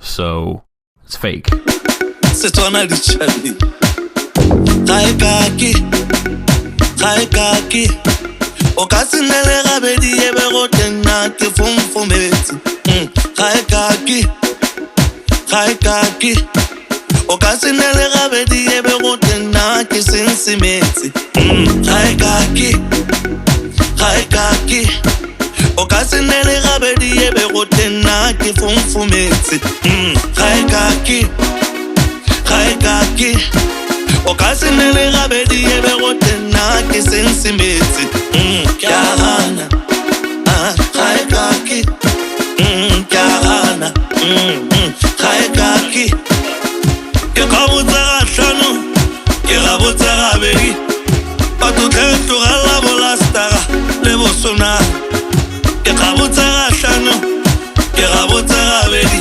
so it's fake. Setswana di chabi. Kaki. O ka se nele gabedi e be go tena ke fomfometse. Kaki. O ka se nele gabedi e be go tena ke sensemetse. Kaki. O ka se nele gabedi e be go tena ke fomfometse. Kaki. O ka se nele gabedi e be go tena ke sensemetse. Gana. Kaki. Gana. Kaki. Ke ka botsa gahlano, ke ga botsa gabedi. Batho tlhetlo ga la bolastara le bosona. Ke ga botsa gahlano, ke ga botsa gabedi.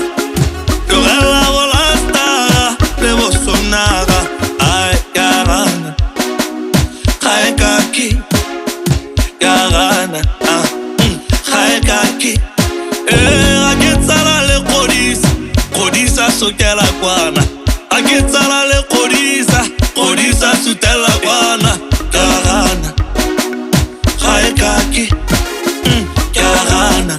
Tlogela bolastara le bosonaga. Ai Gana. Kaki. Gana. Kaki. Ga ke tsala le kodisa sokela kwana. Ga ke tsala le kodisa sutela kwana. Gana. Kaki. Gana.